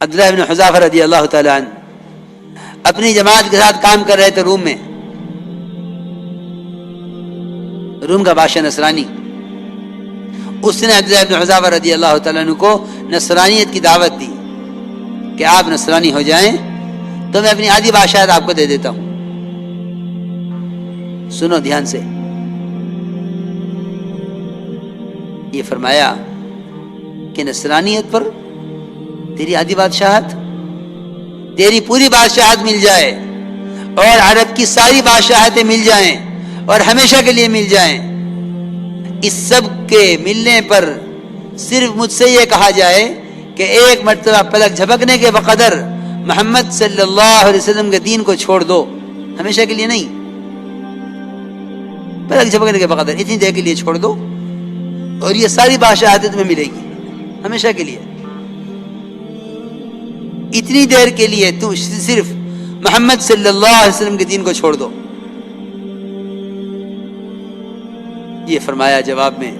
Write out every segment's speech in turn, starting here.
عبداللہ ابن حذافہ رضی اللہ تعالیٰ عنہ اپنی جماعت کے ساتھ کام کر رہے تھے روم میں. روم کا بادشاہ نصرانی، اس نے عبداللہ ابن حذافہ رضی اللہ تعالیٰ عنہ کو نصرانیت کی دعوت دی کہ آپ نصرانی ہو جائیں تو میں اپنی آدھی بادشاہت آپ کو دے دیتا ہوں. سنو دھیان سے، یہ فرمایا کہ نصرانیت پر تیری آدھی بادشاہت، تیری پوری بادشاہت مل جائے اور عرب کی ساری بادشاہتیں مل جائیں اور ہمیشہ کے لیے مل جائیں، اس سب کے ملنے پر صرف مجھ سے یہ کہا جائے کہ ایک مرتبہ پلک جھپکنے کے بقدر محمد صلی اللہ علیہ وسلم کے دین کو چھوڑ دو. ہمیشہ کے لیے نہیں، پلک جھپکنے کے بقدر اتنی دیر کے لیے چھوڑ دو اور یہ ساری بادشاہتیں تمہیں ملے گی ہمیشہ کے لیے. اتنی دیر کے لیے تم صرف محمد صلی اللہ علیہ وسلم کے دین کو چھوڑ دو. یہ فرمایا جواب میں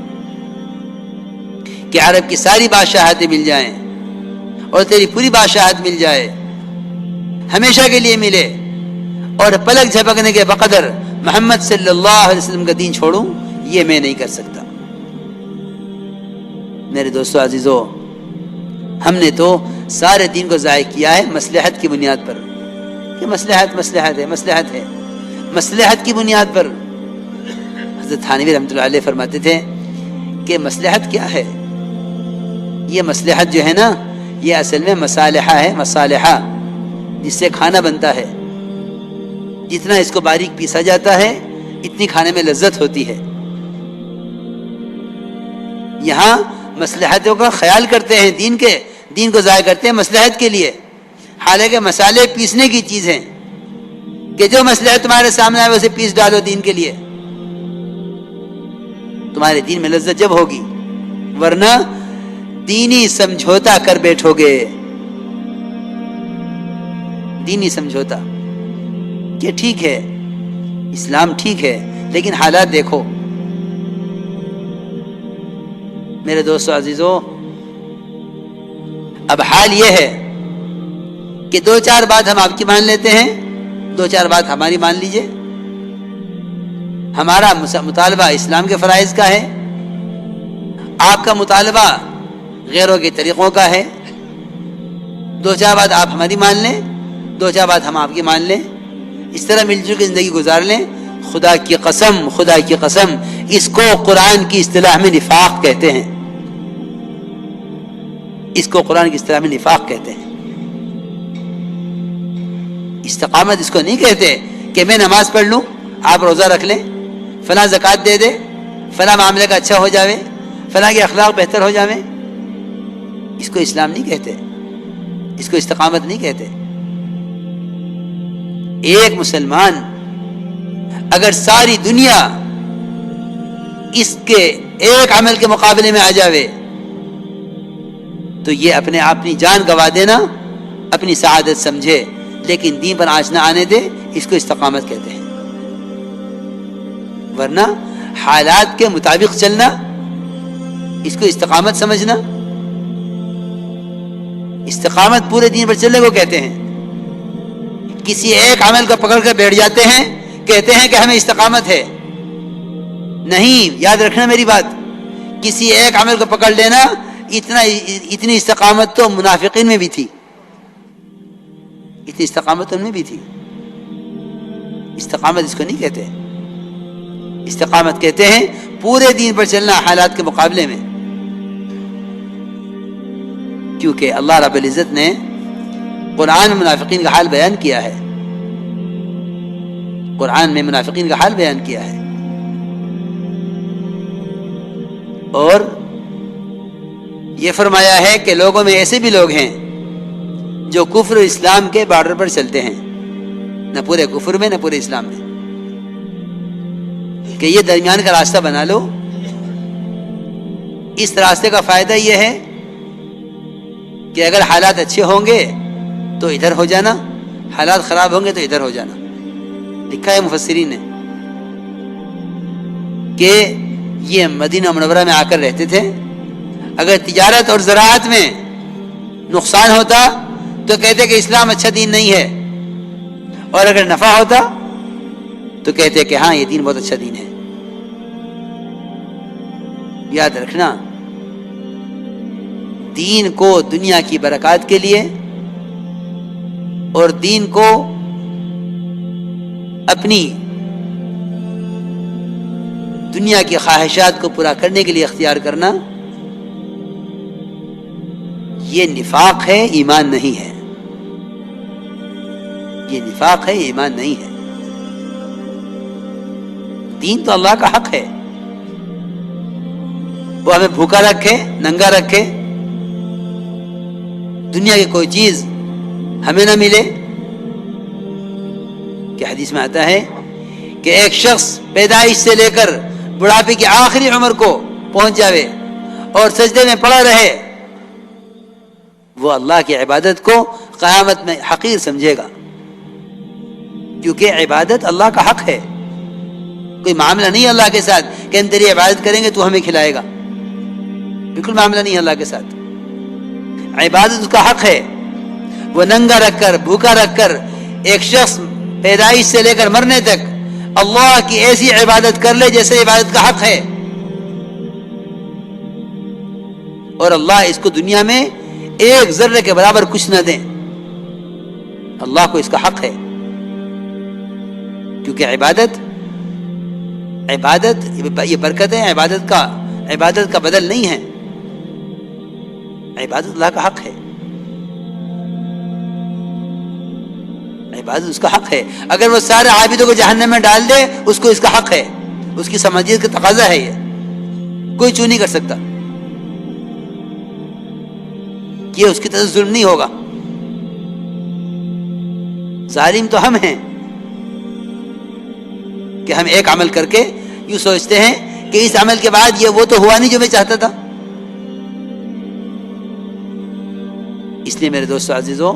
کہ عرب کی ساری بادشاہتیں مل جائیں اور تیری پوری بادشاہت مل جائے، ہمیشہ کے لیے ملے، اور پلک جھپکنے کے بقدر محمد صلی اللہ علیہ وسلم کا دین چھوڑوں، یہ میں نہیں کر سکتا. میرے دوستو عزیزو، ہم نے تو سارے دین کو ضائع کیا ہے مصلحت کی بنیاد پر کہ مصلحت ہے مصلحت کی بنیاد پر. حضرت تھانوی رحمۃ اللہ علیہ فرماتے تھے کہ مصلحت کیا ہے؟ یہ مصلحت جو ہے نا، یہ اصل میں مصالحہ ہے، مصالحہ جس سے کھانا بنتا ہے. جتنا اس کو باریک پیسا جاتا ہے اتنی کھانے میں لذت ہوتی ہے. یہاں مصلحتوں کا خیال کرتے ہیں، دین کو ضائع کرتے ہیں مصلحت کے لیے، حالانکہ مسالے پیسنے کی چیز ہیں کہ جو مصلحت تمہارے سامنے آئے اسے پیس ڈالو دین کے لیے. تمہارے دین میں لذت جب ہوگی، ورنہ دینی سمجھوتا کر بیٹھو گے. دینی سمجھوتا کہ ٹھیک ہے اسلام ٹھیک ہے لیکن حالات دیکھو. میرے دوستو عزیزو، اب حال یہ ہے کہ 2-4 بات ہم آپ کی مان لیتے ہیں، 2-4 بات ہماری مان لیجئے. ہمارا مطالبہ اسلام کے فرائض کا ہے، آپ کا مطالبہ غیروں کے طریقوں کا ہے. 2-4 بات آپ ہماری مان لیں، 2-4 بات ہم آپ کی مان لیں، اس طرح مل جل کے زندگی گزار لیں. خدا کی قسم اس کو قرآن کی اصطلاح میں نفاق کہتے ہیں. اس کو قرآن کی اصطلاح میں نفاق کہتے ہیں. استقامت اس کو نہیں کہتے کہ میں نماز پڑھ لوں، آپ روزہ رکھ لیں، فلاں زکوٰۃ دے دے، فلاں معاملے کا اچھا ہو جاوے، فلاں کے اخلاق بہتر ہو جاوے. اس کو اسلام نہیں کہتے، اس کو استقامت نہیں کہتے. ایک مسلمان اگر ساری دنیا اس کے ایک عمل کے مقابلے میں آ جاوے تو یہ اپنی جان گوا دینا اپنی سعادت سمجھے، لیکن دین پر آنچ نہ آنے دے، اس کو استقامت کہتے ہیں. ورنہ حالات کے مطابق چلنا، اس کو استقامت سمجھنا. استقامت پورے دین پر چلنے کو کہتے ہیں. کسی ایک عمل کو پکڑ کر بیٹھ جاتے ہیں، کہتے ہیں کہ ہمیں استقامت ہے. نہیں، یاد رکھنا میری بات، کسی ایک عمل کو پکڑ لینا، اتنی استقامت تو منافقین میں بھی تھی، اتنی استقامت ان میں بھی تھی. استقامت اس کو نہیں کہتے. استقامت کہتے ہیں پورے دین پر چلنا حالات کے مقابلے میں. کیونکہ اللہ رب العزت نے قرآن میں منافقین کا حال بیان کیا ہے. قرآن میں منافقین کا حال بیان کیا ہے، اور یہ فرمایا ہے کہ لوگوں میں ایسے بھی لوگ ہیں جو کفر و اسلام کے بارڈر پر چلتے ہیں، نہ پورے کفر میں نہ پورے اسلام میں، کہ یہ درمیان کا راستہ بنا لو. اس راستے کا فائدہ یہ ہے کہ اگر حالات اچھے ہوں گے تو ادھر ہو جانا، حالات خراب ہوں گے تو ادھر ہو جانا. لکھا ہے مفسرین نے کہ یہ مدینہ منورہ میں آ کر رہتے تھے. اگر تجارت اور زراعت میں نقصان ہوتا تو کہتے کہ اسلام اچھا دین نہیں ہے، اور اگر نفع ہوتا تو کہتے کہ ہاں یہ دین بہت اچھا دین ہے۔ یاد رکھنا، دین کو دنیا کی برکات کے لیے اور دین کو اپنی دنیا کی خواہشات کو پورا کرنے کے لیے اختیار کرنا، یہ نفاق ہے، ایمان نہیں ہے۔ یہ نفاق ہے، ایمان نہیں ہے۔ دین تو اللہ کا حق ہے، وہ ہمیں بھوکا رکھے، ننگا رکھے، دنیا کی کوئی چیز ہمیں نہ ملے۔ کہ حدیث میں آتا ہے کہ ایک شخص پیدائش سے لے کر بڑھاپے کی آخری عمر کو پہنچ جاوے اور سجدے میں پڑا رہے، وہ اللہ کی عبادت کو قیامت میں حقیر سمجھے گا، کیونکہ عبادت اللہ کا حق ہے۔ کوئی معاملہ نہیں اللہ کے ساتھ کہ ہم تیری عبادت کریں گے تو ہمیں کھلائے گا، بالکل معاملہ نہیں اللہ کے ساتھ۔ عبادت اس کا حق ہے۔ وہ ننگا رکھ کر، بھوکا رکھ کر ایک شخص پیدائش سے لے کر مرنے تک اللہ کی ایسی عبادت کر لے جیسے عبادت کا حق ہے، اور اللہ اس کو دنیا میں ایک ذرے کے برابر کچھ نہ دیں، اللہ کو اس کا حق ہے۔ کیونکہ عبادت یہ برکت ہے، عبادت کا بدل نہیں ہے، عبادت اللہ کا حق ہے، عبادت اس کا حق ہے۔ اگر وہ سارے عابدوں کو جہنم میں ڈال دے، اس کو اس کا حق ہے، اس کی سمجھیت کا تقاضا ہے، یہ کوئی چوں نہیں کر سکتا، یہ اس کی طرف ظلم نہیں ہوگا۔ ظالم تو ہم ہیں کہ ہم ایک عمل کر کے یوں سوچتے ہیں کہ اس عمل کے بعد یہ وہ تو ہوا نہیں جو میں چاہتا تھا۔ اس لیے میرے دوستو عزیزو،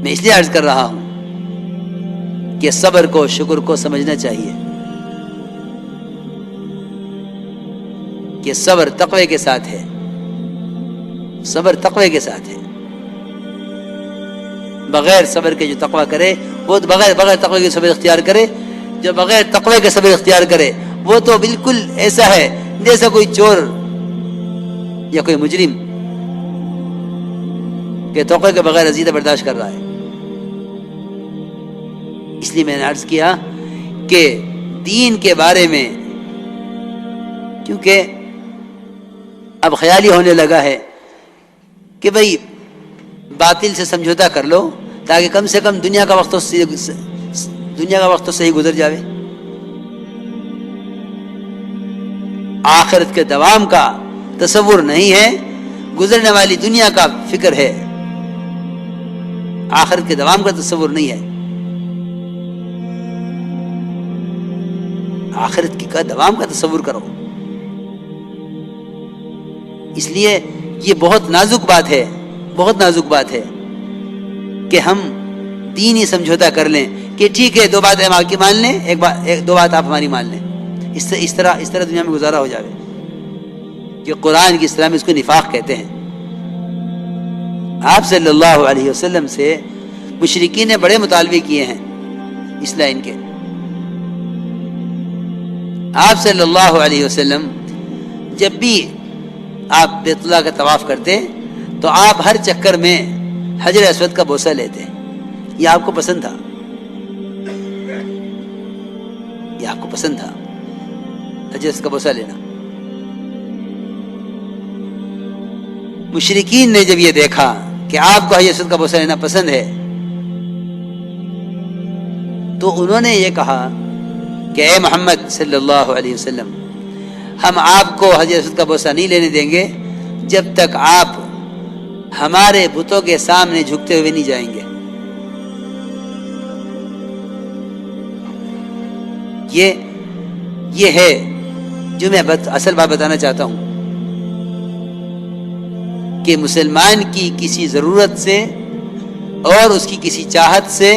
میں اس لیے عرض کر رہا ہوں کہ صبر کو، شکر کو سمجھنا چاہیے کہ صبر تقوی کے ساتھ ہے، صبر تقوی کے ساتھ ہے۔ بغیر صبر کے جو تقوی کرے وہ بغیر تقوی کے صبر اختیار کرے، جو بغیر تقوی کے صبر اختیار کرے وہ تو بالکل ایسا ہے جیسا کوئی چور یا کوئی مجرم کہ تقوی کے بغیر عزیزہ برداشت کر رہا ہے۔ اس لیے میں نے عرض کیا کہ دین کے بارے میں، کیونکہ اب خیال یہ ہونے لگا ہے کہ بھئی باطل سے سمجھوتا کر لو تاکہ کم سے کم دنیا کا وقت تو صحیح گزر جاوے، آخرت کے دوام کا تصور نہیں ہے، گزرنے والی دنیا کا فکر ہے، آخرت کے دوام کا تصور نہیں ہے۔ آخرت کی کا دوام کا تصور کرو۔ اس لیے یہ بہت نازک بات ہے، بہت نازک بات ہے کہ ہم دینی سمجھوتا کر لیں کہ ٹھیک ہے، 2 باتیں ہم آپ کی مان لیں، 2 بات آپ ہماری مان لیں، اس طرح دنیا میں گزارا ہو جاوے کہ قرآن کی اصطلاح میں اس کو نفاق کہتے ہیں۔ آپ صلی اللہ علیہ وسلم سے مشرکین نے بڑے مطالبے کیے ہیں اس لائن کے۔ آپ صلی اللہ علیہ وسلم جب بھی آپ بیت اللہ کا طواف کرتے تو آپ ہر چکر میں حجر اسود کا بوسہ لیتے، یہ آپ کو پسند تھا، یہ آپ کو پسند تھا حجر اسود کا بوسہ لینا۔ مشرکین نے جب یہ دیکھا کہ آپ کو حجر اسود کا بوسہ لینا پسند ہے تو انہوں نے یہ کہا کہ اے محمد صلی اللہ علیہ وسلم، ہم آپ کو حجر اسود کا بوسہ نہیں لینے دیں گے جب تک آپ ہمارے بتوں کے سامنے جھکتے ہوئے نہیں جائیں گے۔ یہ ہے جو میں اصل بات بتانا چاہتا ہوں کہ مسلمان کی کسی ضرورت سے اور اس کی کسی چاہت سے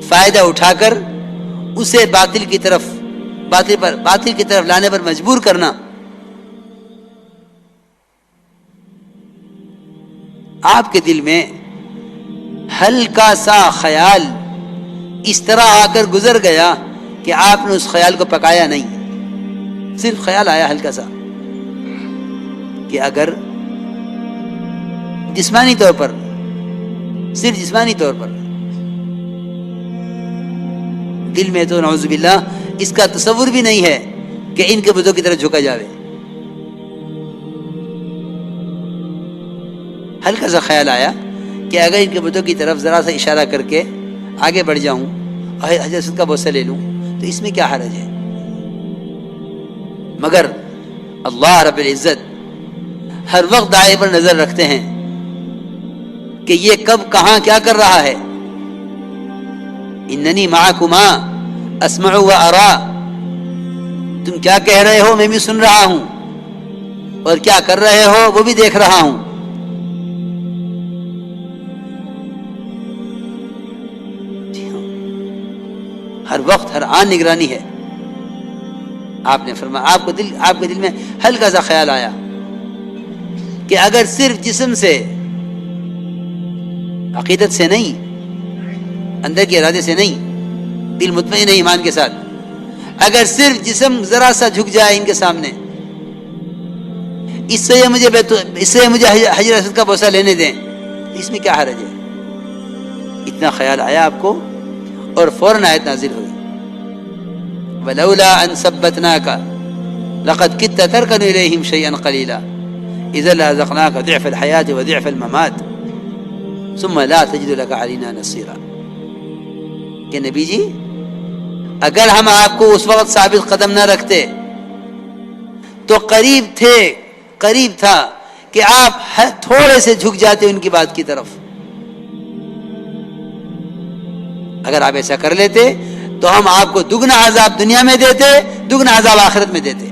فائدہ اٹھا کر اسے باطل کی طرف لانے پر مجبور کرنا آپ کے دل میں ہلکا سا خیال اس طرح آ کر گزر گیا کہ آپ نے اس خیال کو پکایا نہیں، صرف خیال آیا ہلکا سا کہ اگر جسمانی طور پر، صرف جسمانی طور پر، دل میں تو نعوذ باللہ اس کا تصور بھی نہیں ہے کہ ان کے بتوں کی طرف جھکا جاوے، ہلکا سا خیال آیا کہ اگر ان کے بتوں کی طرف ذرا سا اشارہ کر کے آگے بڑھ جاؤں اور حضرت کا بوسہ لے لوں تو اس میں کیا حرج ہے؟ مگر اللہ رب العزت ہر وقت دائیں پر نظر رکھتے ہیں کہ یہ کب کہاں کیا کر رہا ہے. اننی معکما اسمع و ارا، تم کیا کہہ رہے ہو میں بھی سن رہا ہوں، اور کیا کر رہے ہو وہ بھی دیکھ رہا ہوں. ہر وقت ہر آن نگرانی ہے. آپ نے فرمایا آپ کے دل میں ہلکا سا خیال آیا کہ اگر صرف جسم سے، عقیدت سے نہیں، اندر کے ارادے سے نہیں، دل مطمئن ہے ایمان کے ساتھ، اگر صرف جسم ذرا سا جھک جائے ان کے سامنے، اس سے مجھے حجر اسود کا بوسہ لینے دیں، اس میں کیا حرج ہے؟ اتنا خیال آیا آپ کو اور فوراً آیت نازل ہوئی، وَلَوْلَا أَن ثَبَّتْنَاكَ لَقَدْ كِدتَّ تَرْكَنُ إِلَيْهِمْ شَيْئًا قَلِيلًا إِذًا لَأَذَقْنَاكَ ضِعْفَ الْحَيَاةِ وَضِعْفَ الْمَمَاتِ ثُمَّ لَا تَجِدُ لَكَ عَلَيْنَا نَصِيرًا. کہ نبی جی اگر ہم آپ کو اس وقت ثابت قدم نہ رکھتے تو قریب تھا کہ آپ تھوڑے سے جھک جاتے ان کی بات کی طرف. اگر آپ ایسا کر لیتے تو ہم آپ کو دگنا عذاب دنیا میں دیتے، دگنا عذاب آخرت میں دیتے.